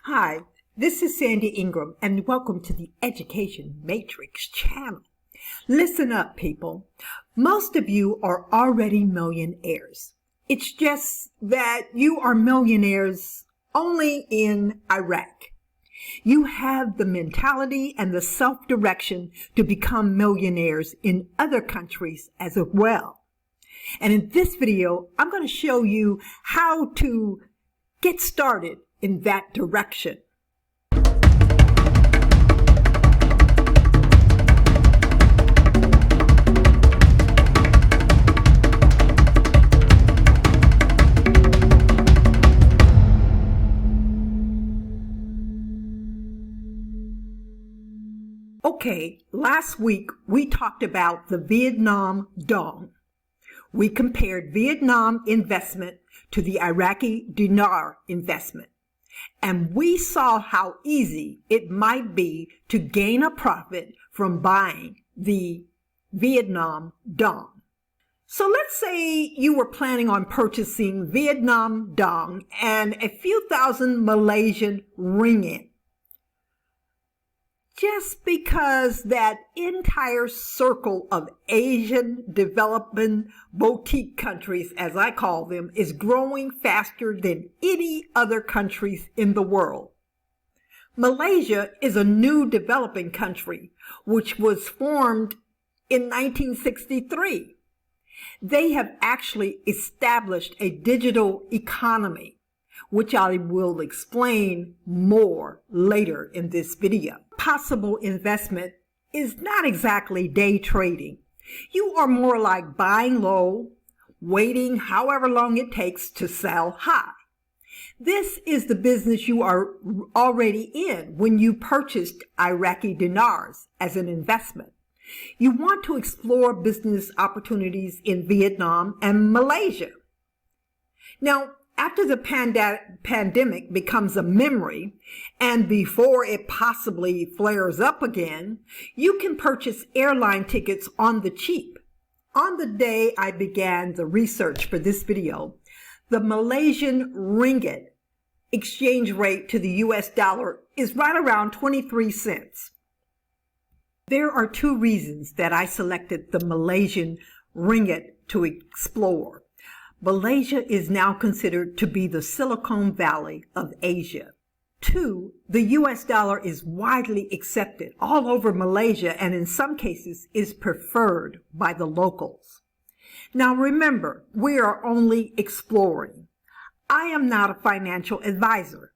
Hi, this is Sandy Ingram, and welcome to the Education Matrix channel. Listen up, people. Most of you are already millionaires. It's just that you are millionaires only in Iraq. You have the mentality and the self-direction to become millionaires in other countries as well. And in this video, I'm going to show you how to get started in that direction. Okay, last week we talked about the Vietnam dong. We compared Vietnam investment to the Iraqi dinar investment. And we saw how easy it might be to gain a profit from buying the Vietnam dong. So let's say you were planning on purchasing Vietnam dong and a few thousand Malaysian ringgit. Just because that entire circle of Asian developing boutique countries, as I call them, is growing faster than any other countries in the world. Malaysia is a new developing country, which was formed in 1963. They have actually established a digital economy, which I will explain more later in this video. Possible investment is not exactly day trading. You are more like buying low, waiting however long it takes to sell high. This is the business you are already in when you purchased Iraqi dinars as an investment. You want to explore business opportunities in Vietnam and Malaysia. Now, after the pandemic becomes a memory, and before it possibly flares up again, you can purchase airline tickets on the cheap. On the day I began the research for this video, the Malaysian Ringgit exchange rate to the US dollar is right around 23 cents. There are two reasons that I selected the Malaysian Ringgit to explore. Malaysia is now considered to be the Silicon Valley of Asia. 2, the US dollar is widely accepted all over Malaysia and in some cases is preferred by the locals. Now remember, we are only exploring. I am not a financial advisor.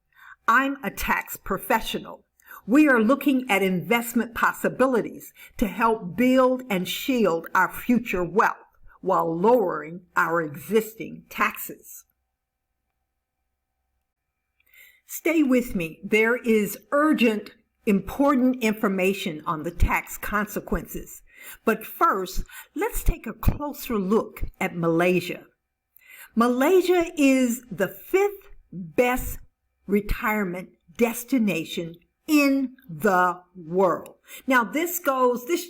I'm a tax professional. We are looking at investment possibilities to help build and shield our future wealth while lowering our existing taxes. Stay with me. There is urgent, important information on the tax consequences. But first, let's take a closer look at Malaysia. Malaysia is the 5th best retirement destination in the world. Now this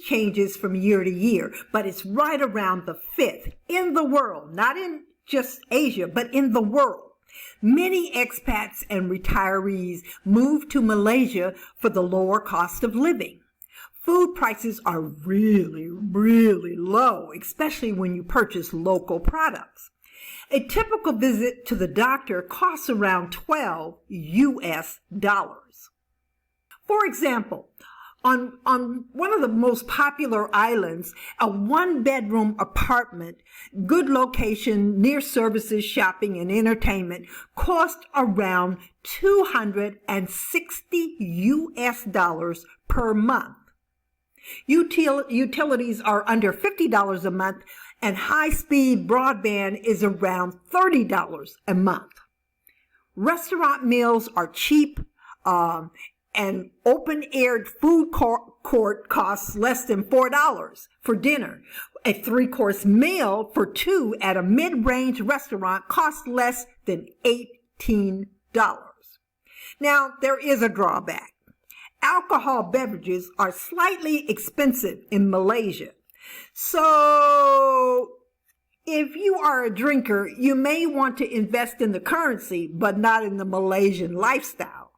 changes from year to year, but it's right around the 5th in the world, not in just Asia, but in the world. Many expats and retirees move to Malaysia for the lower cost of living. Food prices are really, really low, especially when you purchase local products. A typical visit to the doctor costs around $12 US. For example, on one of the most popular islands, a one-bedroom apartment, good location, near services, shopping, and entertainment, cost around $260 US per month. Utilities are under $50 a month, and high-speed broadband is around $30 a month. Restaurant meals are cheap, and open-aired food court costs less than $4 for dinner. A 3-course meal for 2 at a mid-range restaurant costs less than $18. Now, there is a drawback. Alcohol beverages are slightly expensive in Malaysia. So, if you are a drinker, you may want to invest in the currency, but not in the Malaysian lifestyle.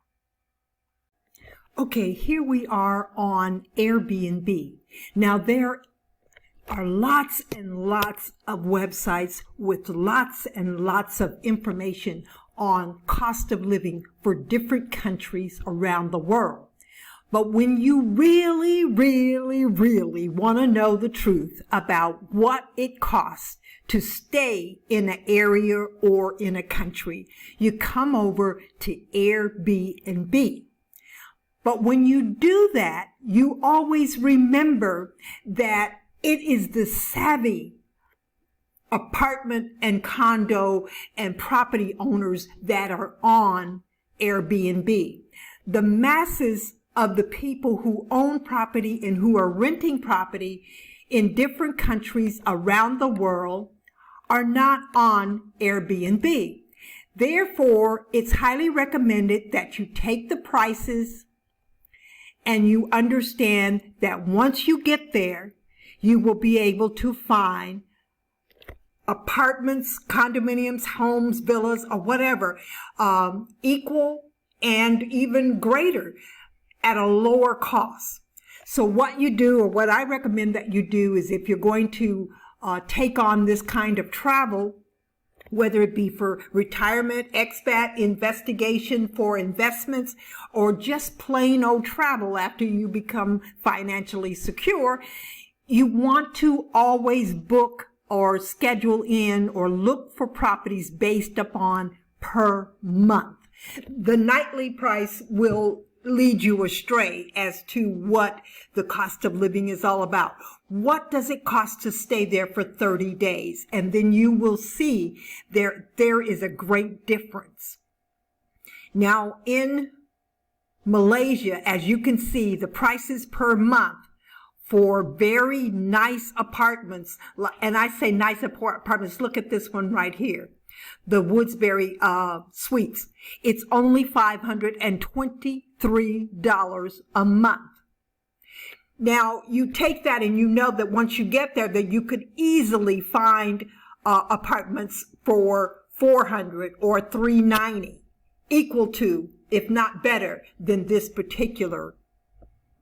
Okay, here we are on Airbnb. Now there are lots and lots of websites with lots and lots of information on cost of living for different countries around the world. But when you really, really, really want to know the truth about what it costs to stay in an area or in a country, you come over to Airbnb. But when you do that, you always remember that it is the savvy apartment and condo and property owners that are on Airbnb. The masses of the people who own property and who are renting property in different countries around the world are not on Airbnb. Therefore, it's highly recommended that you take the prices and you understand that once you get there, you will be able to find apartments, condominiums, homes, villas, or whatever, equal and even greater at a lower cost. So what you do, or what I recommend that you do, is if you're going to take on this kind of travel, whether it be for retirement, expat, investigation, for investments, or just plain old travel after you become financially secure, you want to always book or schedule in or look for properties based upon per month. The nightly price will lead you astray as to what the cost of living is all about. What does it cost to stay there for 30 days? And then you will see there is a great difference. Now in Malaysia, as you can see, the prices per month for very nice apartments, and I say nice apartments, look at this one right here, the Woodsbury Suites. It's only $523 a month. Now, you take that and you know that once you get there, that you could easily find apartments for $400 or $390, equal to, if not better, than this particular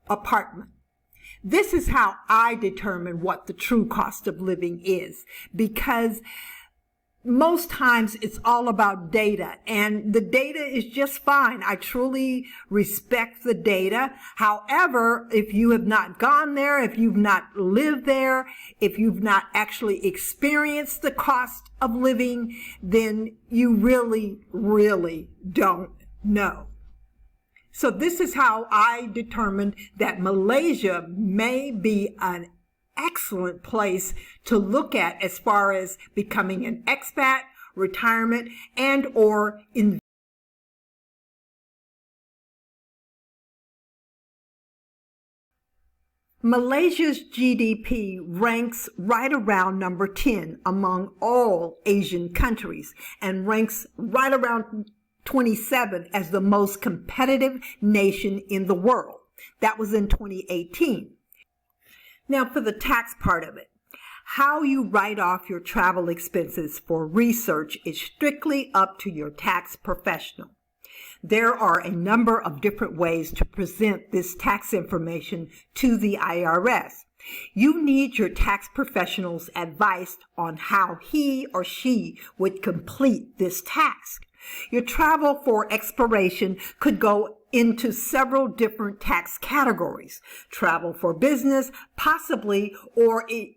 apartment. This is how I determine what the true cost of living is, because most times it's all about data, and the data is just fine. I truly respect the data. However, if you have not gone there, if you've not lived there, if you've not actually experienced the cost of living, then you really, really don't know. So this is how I determined that Malaysia may be an excellent place to look at as far as becoming an expat, retirement, and or investment. Malaysia's GDP ranks right around number 10 among all Asian countries and ranks right around 27 as the most competitive nation in the world. That was in 2018. Now for the tax part of it, how you write off your travel expenses for research is strictly up to your tax professional. There are a number of different ways to present this tax information to the IRS. You need your tax professional's advice on how he or she would complete this task. Your travel for exploration could go into several different tax categories. Travel for business, possibly, or if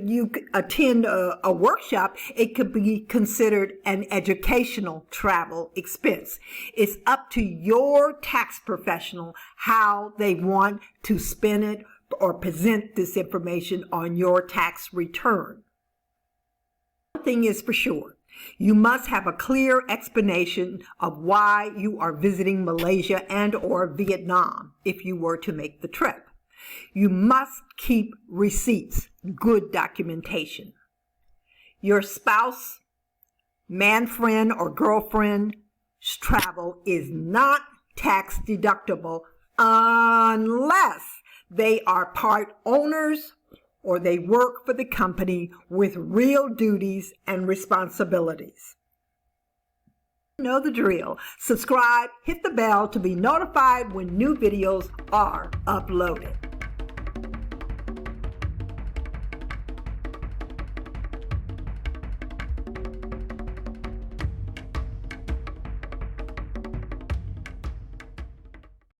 you attend a workshop, it could be considered an educational travel expense. It's up to your tax professional how they want to spend it or present this information on your tax return. One thing is for sure. You must have a clear explanation of why you are visiting Malaysia and or Vietnam if you were to make the trip. You must keep receipts, good documentation. Your spouse, man friend, or girlfriend's travel is not tax deductible unless they are part owners or they work for the company with real duties and responsibilities. Know the drill. Subscribe, hit the bell to be notified when new videos are uploaded.